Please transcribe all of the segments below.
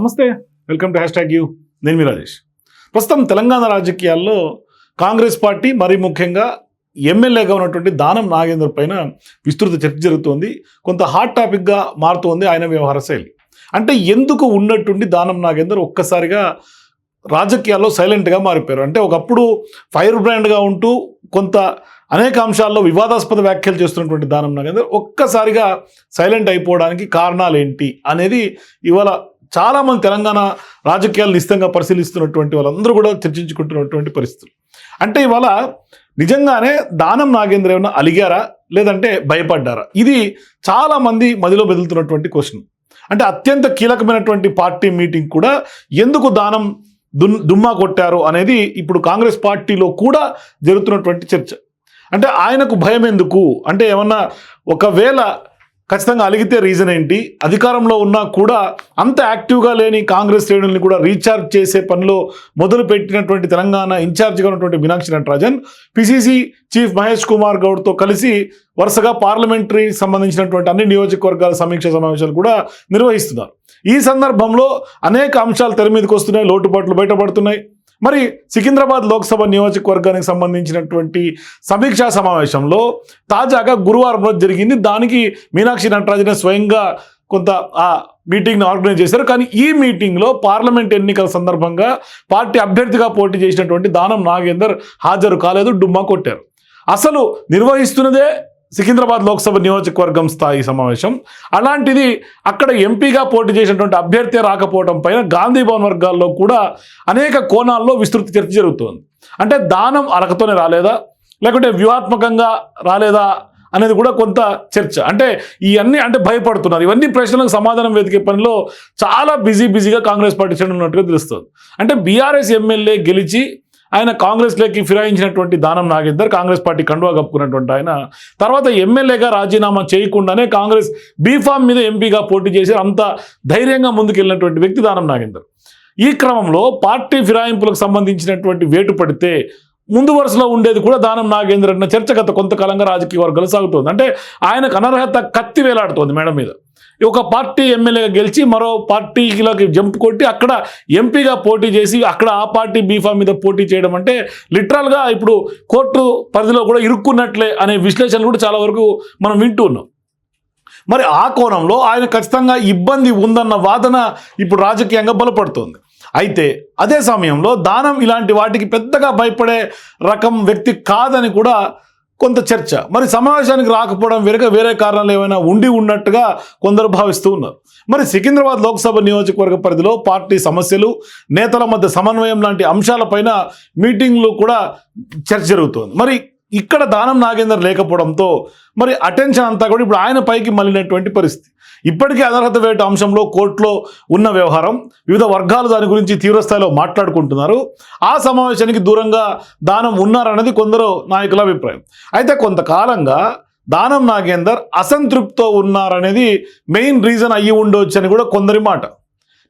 నమస్తే, welcome to #you. నేను మీ రాజేష్. ప్రస్తుతం తెలంగాణ రాజకీయాల్లో కాంగ్రెస్ పార్టీ మరీ ముఖ్యంగా ఎమ్మెల్యేగా ఉన్నటువంటి దానం నాగేందర్ పైన విస్తృత చర్చ జరుగుతోంది. కొంత హాట్ టాపిక్గా మారుతోంది ఆయన వ్యవహార శైలి. అంటే ఎందుకు ఉన్నట్టుండి దానం నాగేందర్ ఒక్కసారిగా రాజకీయాల్లో సైలెంట్గా మారిపోయారు. అంటే ఒకప్పుడు ఫైర్ బ్రాండ్గా ఉంటూ కొంత అనేక అంశాల్లో వివాదాస్పద వ్యాఖ్యలు చేస్తున్నటువంటి దానం నాగేందర్ ఒక్కసారిగా సైలెంట్ అయిపోవడానికి కారణాలు ఏంటి అనేది ఇవాళ చాలామంది తెలంగాణ రాజకీయాలు నిశ్చితంగా పరిశీలిస్తున్నటువంటి వాళ్ళందరూ కూడా చర్చించుకుంటున్నటువంటి పరిస్థితులు. అంటే ఇవాళ నిజంగానే దానం నాగేంద్ర ఏమైనా అలిగారా లేదంటే భయపడ్డారా? ఇది చాలామంది మదిలో బెదులుతున్నటువంటి క్వశ్చన్. అంటే అత్యంత కీలకమైనటువంటి పార్టీ మీటింగ్ కూడా ఎందుకు దానం దుమ్మా కొట్టారు అనేది ఇప్పుడు కాంగ్రెస్ పార్టీలో కూడా జరుగుతున్నటువంటి చర్చ. అంటే ఆయనకు భయం ఎందుకు? అంటే ఏమన్నా ఒకవేళ ఖచ్చితంగా అలిగితే రీజన్ ఏంటి? అధికారంలో ఉన్నా కూడా అంత యాక్టివ్గా లేని కాంగ్రెస్ శ్రేణుల్ని కూడా రీఛార్జ్ చేసే పనిలో మొదలు పెట్టినటువంటి తెలంగాణ ఇన్ఛార్జిగా ఉన్నటువంటి మీనాక్షి నటరాజన్ పిసిసి చీఫ్ మహేష్ కుమార్ గౌడ్తో కలిసి వరుసగా పార్లమెంటరీ సంబంధించినటువంటి అన్ని నియోజకవర్గాల సమీక్ష సమావేశాలు కూడా నిర్వహిస్తున్నారు. ఈ సందర్భంలో అనేక అంశాలు తెర మీదకి వస్తున్నాయి, లోటుపాట్లు బయటపడుతున్నాయి. మరి సికింద్రాబాద్ లోక్సభ నియోజకవర్గానికి సంబంధించినటువంటి సమీక్షా సమావేశంలో తాజాగా గురువారం రోజు జరిగింది. దానికి మీనాక్షి నటరాజన్ స్వయంగా కొంత ఆ మీటింగ్ని ఆర్గనైజ్ చేశారు. కానీ ఈ మీటింగ్లో పార్లమెంట్ ఎన్నికల సందర్భంగా పార్టీ అభ్యర్థిగా పోటీ చేసినటువంటి దానం నాగేందర్ హాజరు కాలేదు, డుమ్మా కొట్టారు. అసలు నిర్వహిస్తున్నదే సికింద్రాబాద్ లోక్సభ నియోజకవర్గం స్థాయి సమావేశం. అలాంటిది అక్కడ ఎంపీగా పోటీ చేసినటువంటి అభ్యర్థి రాకపోవడం పైన గాంధీ భవన్ వర్గాల్లో కూడా అనేక కోణాల్లో విస్తృత చర్చ జరుగుతోంది. అంటే దానం అరకతోనే రాలేదా లేకుంటే వ్యూహాత్మకంగా రాలేదా అనేది కూడా కొంత చర్చ. అంటే ఇవన్నీ అంటే భయపడుతున్నారు. ఇవన్నీ ప్రశ్నలకు సమాధానం వెతికే పనిలో చాలా బిజీగా కాంగ్రెస్ పార్టీ చెందిన ఉన్నట్టుగా తెలుస్తుంది. అంటే బీఆర్ఎస్ ఎమ్మెల్యే గెలిచి ఆయన కాంగ్రెస్లోకి ఫిరాయించినటువంటి దానం నాగేందర్, కాంగ్రెస్ పార్టీ కండువా కప్పుకున్నటువంటి ఆయన తర్వాత ఎమ్మెల్యేగా రాజీనామా చేయకుండానే కాంగ్రెస్ బీఫామ్ మీద ఎంపీగా పోటీ చేసి అంత ధైర్యంగా ముందుకెళ్ళినటువంటి వ్యక్తి దానం నాగేందర్. ఈ క్రమంలో పార్టీ ఫిరాయింపులకు సంబంధించినటువంటి వేటు పడితే ముందు వరుసలో ఉండేది కూడా దానం నాగేందర్ అన్న చర్చ గత కొంతకాలంగా రాజకీయ వర్గాలు సాగుతోంది. అంటే ఆయనకు అనర్హత కత్తి వేలాడుతోంది మేడం మీద. ఒక పార్టీ ఎమ్మెల్యేగా గెలిచి మరో పార్టీలోకి జంప్ కొట్టి అక్కడ ఎంపీగా పోటీ చేసి అక్కడ ఆ పార్టీ బీఫామ్ మీద పోటీ చేయడం అంటే లిటరల్గా ఇప్పుడు కోర్టు పరిధిలో కూడా ఇరుక్కున్నట్లే అనే విశ్లేషణలు కూడా చాలా వరకు మనం వింటూ ఉన్నాం. మరి ఆ కోణంలో ఆయన ఖచ్చితంగా ఇబ్బంది ఉందన్న వాదన ఇప్పుడు రాజకీయంగా బలపడుతోంది. అయితే అదే సమయంలో దానం ఇలాంటి వాటికి పెద్దగా భయపడే రకం వ్యక్తి కాదని కూడా కొంత చర్చ. మరి సమావేశానికి రాకపోవడం వేరే కారణాలు ఏమైనా ఉన్నట్టుగా కొందరు భావిస్తూ ఉన్నారు. మరి సికింద్రాబాద్ లోక్సభ నియోజకవర్గ పరిధిలో పార్టీ సమస్యలు, నేతల మధ్య సమన్వయం లాంటి అంశాలపైన మీటింగ్లు కూడా చర్చ జరుగుతోంది. మరి ఇక్కడ దానం నాగేందర్ లేకపోవడంతో మరి అటెన్షన్ అంతా కూడా ఇప్పుడు ఆయన పైకి మళ్ళినటువంటి పరిస్థితి. ఇప్పటికీ అనర్హత వేటు అంశంలో కోర్టులో ఉన్న వ్యవహారం, వివిధ వర్గాలు దాని గురించి తీవ్రస్థాయిలో మాట్లాడుకుంటున్నారు. ఆ సమావేశానికి దూరంగా దానం ఉన్నారన్నది కొందరు నాయకుల అభిప్రాయం. అయితే కొంతకాలంగా దానం నాగేందర్ అసంతృప్తితో ఉన్నారనేది మెయిన్ రీజన్ అయ్యి ఉండొచ్చు అని కూడా కొందరి మాట.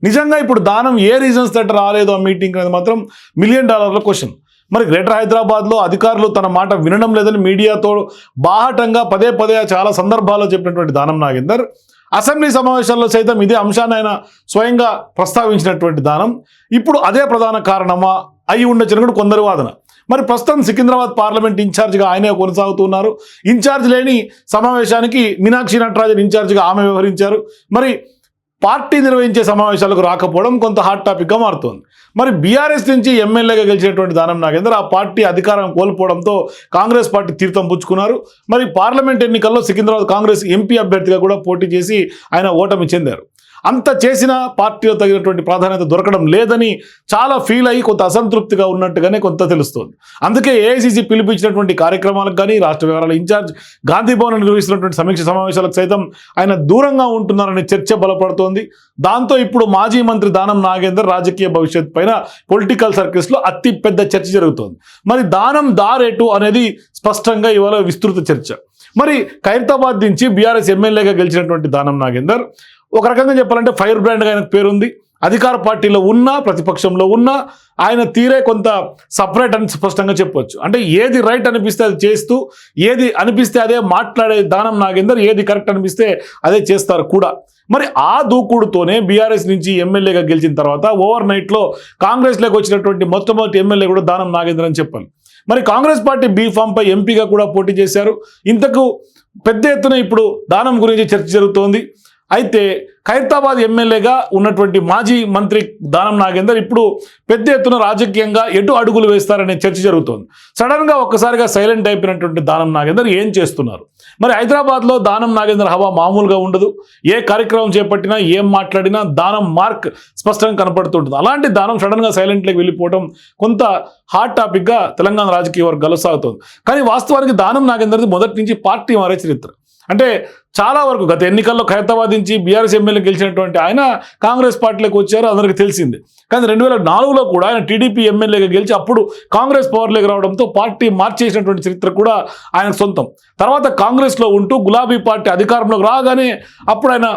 నిజంగా ఇప్పుడు దానం ఏ రీజన్స్ తట్టు రాలేదు ఆ మీటింగ్ అనేది మాత్రం $1 మిలియన్ క్వశ్చన్. మరి గ్రేటర్ హైదరాబాద్లో అధికారులు తన మాట వినడం లేదని మీడియాతో బాహటంగా పదే చాలా సందర్భాల్లో చెప్పినటువంటి దానం నాగేందర్ అసెంబ్లీ సమావేశాల్లో సైతం ఇదే అంశాన్ని ఆయన స్వయంగా ప్రస్తావించినటువంటి దానం ఇప్పుడు అదే ప్రధాన కారణమా అయి ఉండొచ్చని కూడా కొందరు వాదన. మరి ప్రస్తుతం సికింద్రాబాద్ పార్లమెంట్ ఇన్ఛార్జిగా ఆయనే కొనసాగుతున్నారు. ఇన్ఛార్జ్ లేని సమావేశానికి మీనాక్షి నటరాజన్ ఇన్ఛార్జిగా ఆమె వ్యవహరించారు. మరి పార్టీ నిర్వహించే సమావేశాలకు రాకపోవడం కొంత హాట్ టాపిక్గా మారుతోంది. మరి బీఆర్ఎస్ నుంచి ఎమ్మెల్యేగా గెలిచినటువంటి దానం నాగేందర్ ఆ పార్టీ అధికారం కోల్పోవడంతో కాంగ్రెస్ పార్టీ తీర్థం పుచ్చుకున్నారు. మరి పార్లమెంట్ ఎన్నికల్లో సికింద్రాబాద్ కాంగ్రెస్ ఎంపీ అభ్యర్థిగా కూడా పోటీ చేసి ఆయన ఓటమి చెందారు. అంత చేసిన పార్టీలో తగినటువంటి ప్రాధాన్యత దొరకడం లేదని చాలా ఫీల్ అయ్యి కొంత అసంతృప్తిగా ఉన్నట్టుగానే కొంత తెలుస్తోంది. అందుకే ఏఐసీసీ పిలిపించినటువంటి కార్యక్రమాలకు కానీ రాష్ట్ర వ్యవహారాల ఇన్ఛార్జ్ గాంధీ భవన్ నిర్వహిస్తున్నటువంటి సమీక్ష సమావేశాలకు సైతం ఆయన దూరంగా ఉంటున్నారనే చర్చ బలపడుతోంది. దాంతో ఇప్పుడు మాజీ మంత్రి దానం నాగేందర్ రాజకీయ భవిష్యత్ పైన పొలిటికల్ సర్కిల్స్లో అతి పెద్ద చర్చ జరుగుతోంది. మరి దానం దారేటు అనేది స్పష్టంగా ఇవాళ విస్తృత చర్చ. మరి ఖైరతాబాద్ నుంచి బీఆర్ఎస్ ఎమ్మెల్యేగా గెలిచినటువంటి దానం నాగేందర్ ఒక రకంగా చెప్పాలంటే ఫైర్ బ్రాండ్గా ఆయనకు పేరుంది. అధికార పార్టీలో ఉన్నా ప్రతిపక్షంలో ఉన్నా ఆయన తీరే కొంత సపరేట్ అని స్పష్టంగా చెప్పొచ్చు. అంటే ఏది రైట్ అనిపిస్తే అది చేస్తూ, ఏది అనిపిస్తే అదే మాట్లాడే దానం నాగేందర్, ఏది కరెక్ట్ అనిపిస్తే అదే చేస్తారు కూడా. మరి ఆ దూకుడుతోనే బీఆర్ఎస్ నుంచి ఎమ్మెల్యేగా గెలిచిన తర్వాత ఓవర్ నైట్లో కాంగ్రెస్లోకి వచ్చినటువంటి మొట్టమొదటి ఎమ్మెల్యే కూడా దానం నాగేందర్ అని చెప్పాలి. మరి కాంగ్రెస్ పార్టీ బీఫామ్పై ఎంపీగా కూడా పోటీ చేశారు. ఇంతకు పెద్ద ఎత్తున ఇప్పుడు దానం గురించి చర్చ జరుగుతోంది. అయితే ఖైరతాబాద్ ఎమ్మెల్యేగా ఉన్నటువంటి మాజీ మంత్రి దానం నాగేందర్ ఇప్పుడు పెద్ద ఎత్తున రాజకీయంగా ఎటు అడుగులు వేస్తారనే చర్చ జరుగుతోంది. సడన్గా ఒక్కసారిగా సైలెంట్ అయిపోయినటువంటి దానం నాగేందర్ ఏం చేస్తున్నారు? మరి హైదరాబాద్లో దానం నాగేందర్ హవా మామూలుగా ఉండదు. ఏ కార్యక్రమం చేపట్టినా, ఏం మాట్లాడినా దానం మార్క్ స్పష్టంగా కనపడుతుంటుంది. అలాంటి దానం సడన్గా సైలెంట్లోకి వెళ్ళిపోవడం కొంత హాట్ టాపిక్గా తెలంగాణ రాజకీయ వర్గాల్లో సాగుతోంది. కానీ వాస్తవానికి దానం నాగేందర్ది మొదటి నుంచి పార్టీ మారే చరిత్ర. అంటే చాలా వరకు గత ఎన్నికల్లో ఖైరతాబాద్ నుంచి బీఆర్ఎస్ ఎమ్మెల్యే గెలిచినటువంటి ఆయన కాంగ్రెస్ పార్టీలోకి వచ్చారు, అందరికీ తెలిసింది. కానీ 2004లో కూడా ఆయన టీడీపీ ఎమ్మెల్యేగా గెలిచి అప్పుడు కాంగ్రెస్ పవర్లోకి రావడంతో పార్టీ మార్చేసినటువంటి చరిత్ర కూడా ఆయనకు సొంతం. తర్వాత కాంగ్రెస్లో ఉంటూ గులాబీ పార్టీ అధికారంలోకి రాగానే అప్పుడు ఆయన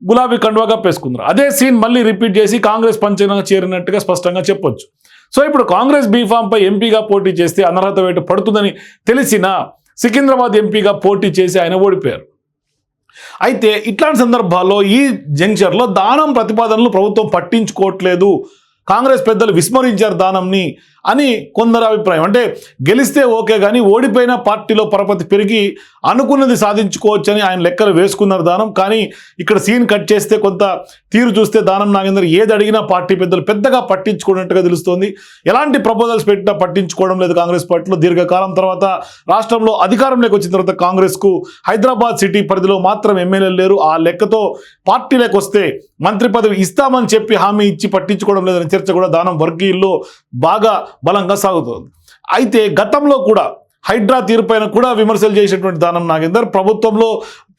గులాబీ కండువాగా పేసుకున్నారు. అదే సీన్ మళ్ళీ రిపీట్ చేసి కాంగ్రెస్ పంచంగా చేరినట్టుగా స్పష్టంగా చెప్పొచ్చు. సో ఇప్పుడు కాంగ్రెస్ బీఫామ్పై ఎంపీగా పోటీ చేస్తే అనర్హత వేటు పడుతుందని తెలిసినా సికింద్రాబాద్ ఎంపీగా పోటీ చేసి ఆయన ఓడిపోయారు. అయితే ఇట్లాంటి సందర్భాల్లో ఈ జంక్షన్లో దానం ప్రతిపాదనలు ప్రభుత్వం పట్టించుకోవట్లేదు, కాంగ్రెస్ పెద్దలు విస్మరించారు దానంని అని కొందరు అభిప్రాయం. అంటే గెలిస్తే ఓకే కానీ ఓడిపోయిన పార్టీలో పరపతి పెరిగి అనుకున్నది సాధించుకోవచ్చని ఆయన లెక్కలు వేసుకున్నారు దానం. కానీ ఇక్కడ సీన్ కట్ చేస్తే కొంత తీరు చూస్తే దానం నాగేందర్ ఏది అడిగినా పార్టీ పెద్దలు పెద్దగా పట్టించుకున్నట్టుగా తెలుస్తోంది. ఎలాంటి ప్రపోజల్స్ పెట్టినా పట్టించుకోవడం లేదు కాంగ్రెస్ పార్టీలో. దీర్ఘకాలం తర్వాత రాష్ట్రంలో అధికారంలోకి వచ్చిన తర్వాత కాంగ్రెస్కు హైదరాబాద్ సిటీ పరిధిలో మాత్రం ఎమ్మెల్యేలు లేరు. ఆ లెక్కతో పార్టీలోకి వస్తే మంత్రి పదవి ఇస్తామని చెప్పి హామీ ఇచ్చి పట్టించుకోవడం లేదనే చర్చ కూడా దానం వర్గీయుల్లో బాగా బలంగా సాగుతోంది. అయితే గతంలో కూడా హైడ్రా తీరుపైన కూడా విమర్శలు చేసినటువంటి దానం నాగేందర్ ప్రభుత్వంలో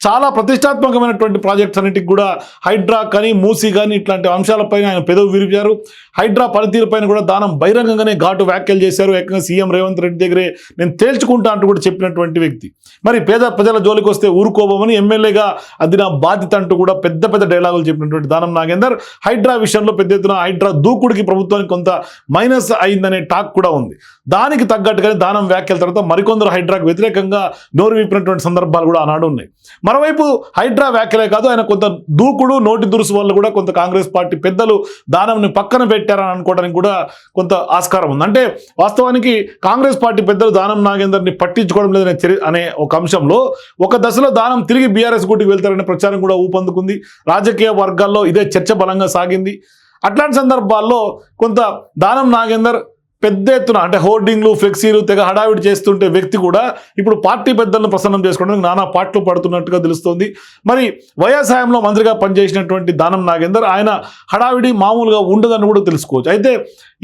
చాలా ప్రతిష్టాత్మకమైనటువంటి ప్రాజెక్ట్స్ అన్నిటికి కూడా హైడ్రా కానీ మూసీ కానీ ఇట్లాంటి అంశాలపైన ఆయన పెదవి విరిపారు. హైడ్రా పనితీరుపైన కూడా దానం బహిరంగంగానే ఘాటు వ్యాఖ్యలు చేశారు. ఏకంగా సీఎం రేవంత్ రెడ్డి దగ్గరే నేను తేల్చుకుంటా అంటూ కూడా చెప్పినటువంటి వ్యక్తి. మరి పేద ప్రజల జోలికి వస్తే ఊరుకోబోమని ఎమ్మెల్యేగా అది నా బాధ్యత అంటూ కూడా పెద్ద పెద్ద డైలాగులు చెప్పినటువంటి దానం నాగేందర్ హైడ్రా విషయంలో పెద్ద ఎత్తున హైడ్రా దూకుడికి ప్రభుత్వానికి కొంత మైనస్ అయిందనే టాక్ కూడా ఉంది. దానికి తగ్గట్టుగానే దానం వ్యాఖ్యల తర్వాత మరికొందరు హైడ్రాకు వ్యతిరేకంగా నోరు విప్పినటువంటి సందర్భాలు కూడా ఆనాడు ఉన్నాయి. మరోవైపు హైడ్రా వ్యాఖ్యలే కాదు, ఆయన కొంత దూకుడు నోటి దురుసు వల్ల కూడా కొంత కాంగ్రెస్ పార్టీ పెద్దలు దానంని పక్కన పెట్టారని అనుకోవడానికి కూడా కొంత ఆస్కారం ఉంది. అంటే వాస్తవానికి కాంగ్రెస్ పార్టీ పెద్దలు దానం నాగేందర్ని పట్టించుకోవడం లేదనే అనే ఒక అంశంలో ఒక దశలో దానం తిరిగి బీఆర్ఎస్ గుటికి వెళ్తారనే ప్రచారం కూడా ఊపందుకుంది. రాజకీయ వర్గాల్లో ఇదే చర్చ బలంగా సాగింది. అట్లాంటి సందర్భాల్లో కొంత దానం నాగేందర్ పెద్ద ఎత్తున అంటే హోర్డింగ్లు ఫ్లెక్సీలు తెగ హడావిడి చేస్తుంటే వ్యక్తి కూడా ఇప్పుడు పార్టీ పెద్దలను ప్రసన్నం చేసుకోవడానికి నానా పాటలు పడుతున్నట్టుగా తెలుస్తోంది. మరి వైఎస్ హయాంలో మంత్రిగా పనిచేసినటువంటి దానం నాగేందర్ ఆయన హడావిడి మామూలుగా ఉండదని కూడా తెలుసుకోవచ్చు. అయితే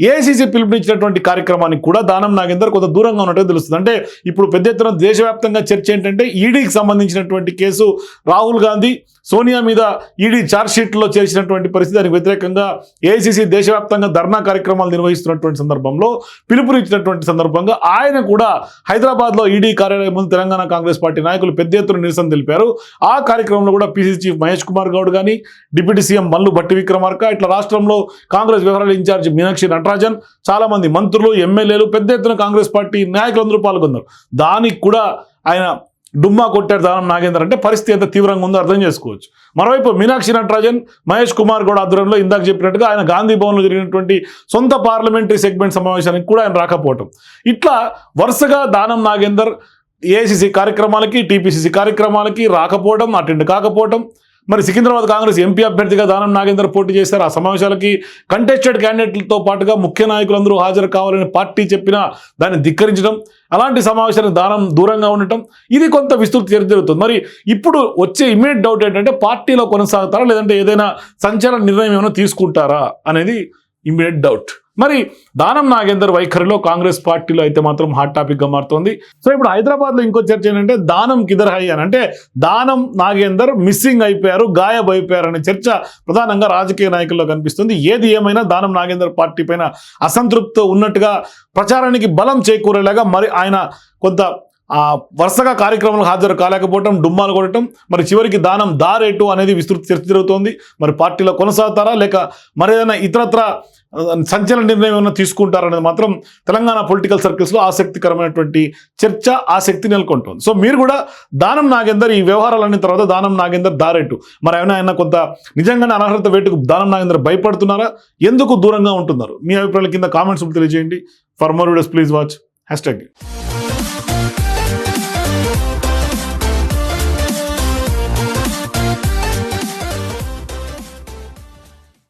ఏఐసీసీ పిలుపునిచ్చినటువంటి కార్యక్రమానికి కూడా దానం నాగేందర్ కొంత దూరంగా ఉన్నట్టుగా తెలుస్తుంది. అంటే ఇప్పుడు పెద్ద ఎత్తున దేశవ్యాప్తంగా చర్చ ఏంటంటే ఈడీకి సంబంధించినటువంటి కేసు రాహుల్ గాంధీ సోనియా మీద ఈడీ ఛార్జ్షీట్లో చేర్చినటువంటి పరిస్థితి, దానికి వ్యతిరేకంగా ఏఐసీసీ దేశవ్యాప్తంగా ధర్నా కార్యక్రమాలు నిర్వహిస్తున్నటువంటి సందర్భంలో పిలుపునిచ్చినటువంటి సందర్భంగా ఆయన కూడా హైదరాబాద్లో ఈడీ కార్యాలయం ముందు తెలంగాణ కాంగ్రెస్ పార్టీ నాయకులు పెద్ద ఎత్తున నిరసన తెలిపారు. ఆ కార్యక్రమంలో కూడా పీసీసీ చీఫ్ మహేష్ కుమార్ గౌడ్ కానీ డిప్యూటీ సీఎం మల్లు భట్టి విక్రమార్క ఇట్లా రాష్ట్రంలో కాంగ్రెస్ వ్యవహారాల ఇన్ఛార్జి మీనాక్షి నటరాజన్ చాలా మంది మంత్రులు ఎమ్మెల్యేలు పెద్ద ఎత్తున కాంగ్రెస్ పార్టీ నాయకులందరూ పాల్గొన్నారు. దానికి కూడా ఆయన డుమ్మా కొట్టారు దానం నాగేందర్. అంటే పరిస్థితి ఎంత తీవ్రంగా ఉందో అర్థం చేసుకోవచ్చు. మరోవైపు మీనాక్షి నటరాజన్ మహేష్ కుమార్ గౌడ్ ఆధ్వర్యంలో ఇందాక చెప్పినట్టుగా ఆయన గాంధీ భవన్లో జరిగినటువంటి సొంత పార్లమెంటరీ సెగ్మెంట్ సమావేశానికి కూడా ఆయన రాకపోవటం, ఇట్లా వరుసగా దానం నాగేందర్ ఏఐసీసీ కార్యక్రమాలకి టీపీసీసీ కార్యక్రమాలకి రాకపోవడం, అటెండ్ కాకపోవడం. మరి సికింద్రాబాద్ కాంగ్రెస్ ఎంపీ అభ్యర్థిగా దానం నాగేందర్ పోటీ చేశారు. ఆ సమావేశాలకి కంటెస్టెడ్ క్యాండిడేట్లతో పాటుగా ముఖ్య నాయకులందరూ హాజరు కావాలని పార్టీ చెప్పినా దాన్ని ధిక్కరించడం, అలాంటి సమావేశానికి దానం దూరంగా ఉండటం, ఇది కొంత విస్తృతి చర్చ జరుగుతుంది. మరి ఇప్పుడు వచ్చే ఇమీడియట్ డౌట్ ఏంటంటే పార్టీలో కొనసాగుతారా లేదంటే ఏదైనా సంచలన నిర్ణయం ఏమైనా తీసుకుంటారా అనేది ఇమీడియట్ డౌట్. మరి దానం నాగేందర్ వైఖరిలో కాంగ్రెస్ పార్టీలో అయితే మాత్రం హాట్ టాపిక్గా మారుతోంది. సో ఇప్పుడు హైదరాబాద్లో ఇంకో చర్చ ఏంటంటే దానం కిదర్ హై అని, అంటే దానం నాగేందర్ మిస్సింగ్ అయిపోయారు, గాయబ్ అయిపోయారు అనే చర్చ ప్రధానంగా రాజకీయ నాయకుల్లో కనిపిస్తుంది. ఏది ఏమైనా దానం నాగేందర్ పార్టీ పైన అసంతృప్తి ఉన్నట్టుగా ప్రచారానికి బలం చేకూరేలాగా మరి ఆయన కొంత వరుసగా కార్యక్రమాలకు హాజరు కాలేకపోవటం, డుమ్మాలు కొట్టడం, మరి చివరికి దానం దారేటు అనేది విస్తృత చర్చ జరుగుతోంది. మరి పార్టీలో కొనసాగుతారా లేక మరేదైనా ఇతరత్ర సంచలన నిర్ణయం ఏమైనా తీసుకుంటారనేది మాత్రం తెలంగాణ పొలిటికల్ సర్కిల్స్లో ఆసక్తికరమైనటువంటి చర్చ, ఆసక్తి నెలకొంటుంది. సో మీరు కూడా దానం నాగేందర్ ఈ వ్యవహారాలన్నీ తర్వాత దానం నాగేందర్ దారేటు మరి ఆయన కొంత నిజంగానే అనర్హత వేటుకు దానం నాగేందర్ భయపడుతున్నారా, ఎందుకు దూరంగా ఉంటున్నారు? మీ అభిప్రాయాల కింద కామెంట్స్ తెలియజేయండి. For more videos please watch #.